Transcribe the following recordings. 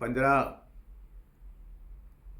15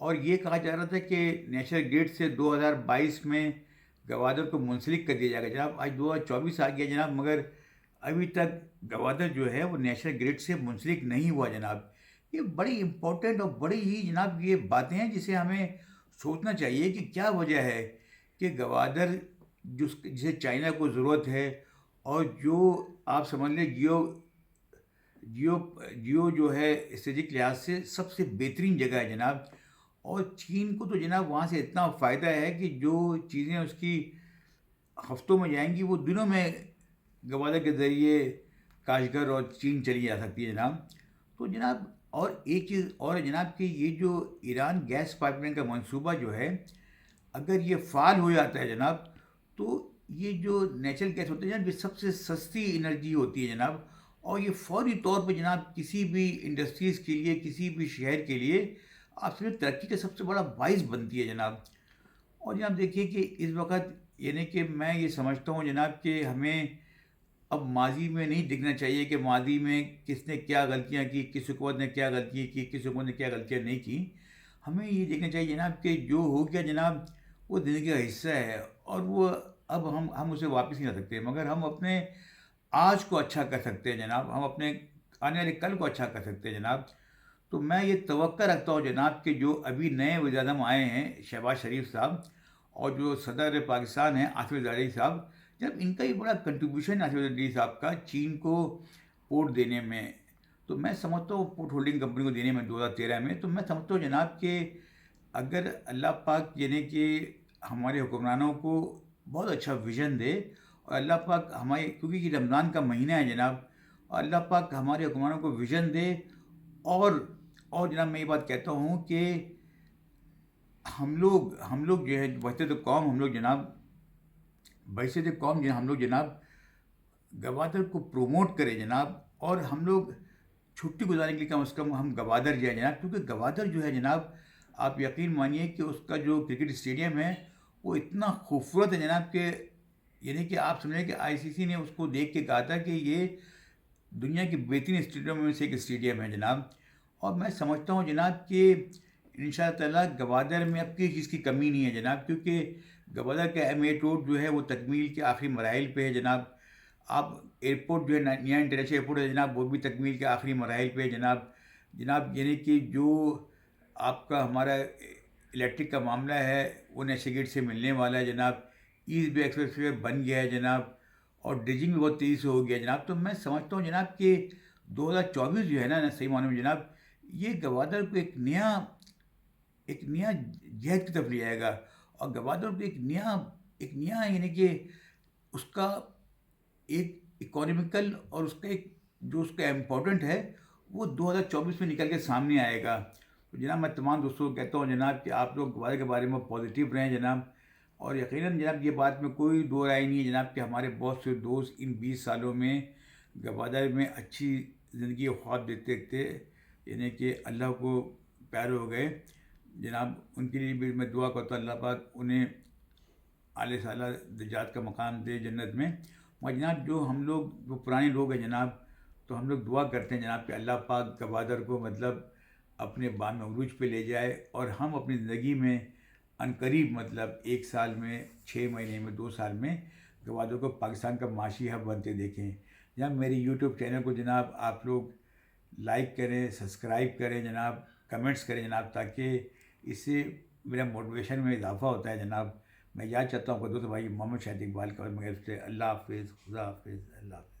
اور یہ کہا جا رہا تھا کہ نیشنل گرڈ سے 2022 میں گوادر کو منسلک کر دیا جائے گا جناب. آج 2024 آ گیا جناب، مگر ابھی تک گوادر جو ہے وہ نیشنل گرڈ سے منسلک نہیں ہوا جناب. یہ بڑی امپورٹنٹ اور بڑی ہی جناب یہ باتیں ہیں جسے ہمیں سوچنا چاہیے کہ کیا وجہ ہے کہ گوادر جسے چائنا کو ضرورت ہے، اور جو آپ سمجھ لیں جیو جیو جو ہے اسٹریٹجک لحاظ سے سب سے بہترین جگہ ہے جناب. اور چین کو تو جناب وہاں سے اتنا فائدہ ہے کہ جو چیزیں اس کی ہفتوں میں جائیں گی وہ دنوں میں گوادر کے ذریعے کاشغر اور چین چلی جا سکتی ہے جناب. تو جناب اور ایک چیز اور ہے جناب کہ یہ جو ایران گیس پائپ لائن کا منصوبہ جو ہے، اگر یہ فعال ہو جاتا ہے جناب، تو یہ جو نیچرل گیس ہوتا ہے جناب، یہ سب سے سستی انرجی ہوتی ہے جناب. اور یہ فوری طور پہ جناب کسی بھی انڈسٹریز کے لیے، کسی بھی شہر کے لیے آپ سمجھے ترقی کا سب سے بڑا باعث بنتی ہے جناب. اور جناب دیکھیے کہ اس وقت یعنی کہ میں یہ سمجھتا ہوں جناب کہ ہمیں اب ماضی میں نہیں دیکھنا چاہیے کہ ماضی میں کس نے کیا غلطیاں کی، کس حکومت نے کیا غلطیاں کی، کس حکومت نے کیا غلطیاں نہیں کی. ہمیں یہ دیکھنا چاہیے جناب کہ جو ہو گیا جناب وہ زندگی کا حصہ ہے، اور وہ اب ہم اسے واپس نہیں لا سکتے، مگر ہم اپنے آج کو اچھا کر سکتے ہیں جناب، ہم اپنے آنے والے کل کو اچھا کر سکتے ہیں جناب. تو میں یہ توقع رکھتا ہوں جناب کہ جو ابھی نئے وزیر اعظم آئے ہیں شہباز شریف صاحب، اور جو صدر پاکستان ہیں آصف زرداری صاحب، جب ان کا یہ بڑا کنٹریبیوشن ہے آصف زرداری صاحب کا چین کو پورٹ دینے میں. تو میں سمجھتا ہوں پورٹ ہولڈنگ کمپنی کو دینے میں 2013 میں، تو میں سمجھتا ہوں جناب کہ اگر اللہ پاک یعنی کہ ہمارے حکمرانوں کو بہت اچھا ویژن دے، اور اللہ پاک ہمارے، کیونکہ یہ رمضان کا مہینہ ہے جناب، اور اللہ پاک ہمارے حکمرانوں کو ویژن دے. اور جناب میں یہ بات کہتا ہوں کہ ہم لوگ جو ہے وحدت قوم، ہم لوگ جناب بحیثیت قوم جو ہم لوگ جناب گوادر کو پروموٹ کریں جناب. اور ہم لوگ چھٹی گزارنے کے لیے کم از کم ہم گوادر جائیں جناب، کیونکہ گوادر جو ہے جناب آپ یقین مانیے کہ اس کا جو کرکٹ اسٹیڈیم ہے وہ اتنا خوبصورت ہے جناب کہ یعنی کہ آپ سمجھیں کہ آئی سی سی نے اس کو دیکھ کے کہا تھا کہ یہ دنیا کی بہترین اسٹیڈیم میں سے ایک اسٹیڈیم ہے جناب. اور میں سمجھتا ہوں جناب کہ ان شاء اللہ تعالیٰ گوادر میں اب کسی چیز کی کمی نہیں ہے جناب، کیونکہ گوادر کا M8 روڈ جو ہے وہ تکمیل کے آخری مراحل پہ ہے جناب. آپ ایئرپورٹ جو ہے نیا انٹرنیشنل ایئرپورٹ ہے جناب، وہ بھی تکمیل کے آخری مراحل پہ ہے جناب. یعنی کہ جو آپ کا ہمارا الیکٹرک کا معاملہ ہے وہ نیشنل گرڈ سے ملنے والا ہے جناب. ایسٹ بے ایکسپریس وے بن گیا ہے جناب، اور ڈریجنگ بھی بہت تیزی سے ہو گیا ہے جناب. تو میں سمجھتا ہوں جناب کہ 2024 جو ہے نا صحیح معنوں میں جناب، یہ گوادر کو ایک نیا جہد کی طرف لے جائے گا، اور گوادر کو ایک نیا یعنی کہ اس کا ایک اکانومیکل اور اس کا ایک جو اس کا امپورٹنٹ ہے وہ 2024 میں نکل کے سامنے آئے گا. تو جناب میں تمام دوستوں کو کہتا ہوں جناب کہ آپ لوگ گوادر کے بارے میں پازیٹیو رہیں جناب. اور یقیناً جناب یہ بات میں کوئی دو رائے نہیں ہے جناب کہ ہمارے بہت سے دوست ان 20 سالوں میں گوادر میں اچھی زندگی کے خواب دیکھتے دیکھتے یعنی کہ اللہ کو پیارے ہو گئے جناب. ان کے لیے بھی میں دعا کرتا ہوں اللہ پاک انہیں اعلی سالہ درجات کا مقام دے جنت میں. اور جناب جو ہم لوگ جو پرانے لوگ ہیں جناب، تو ہم لوگ دعا کرتے ہیں جناب کہ اللہ پاک گوادر کو مطلب اپنے بام عروج پہ لے جائے، اور ہم اپنی زندگی میں عنقریب مطلب 1 سال میں، 6 مہینے میں، 2 سال میں گوادر کو پاکستان کا معاشی ہب بنتے دیکھیں. جناب میرے یوٹیوب چینل کو جناب آپ لوگ لائک کریں، سبسکرائب کریں جناب، کمنٹس کریں جناب، تاکہ اس سے میرا موٹیویشن میں اضافہ ہوتا ہے جناب. میں یاد چاہتا ہوں کہ دوست بھائی محمد شاہد اقبال کا، اور مگر سے اللہ حافظ، خدا حافظ، اللہ حافظ.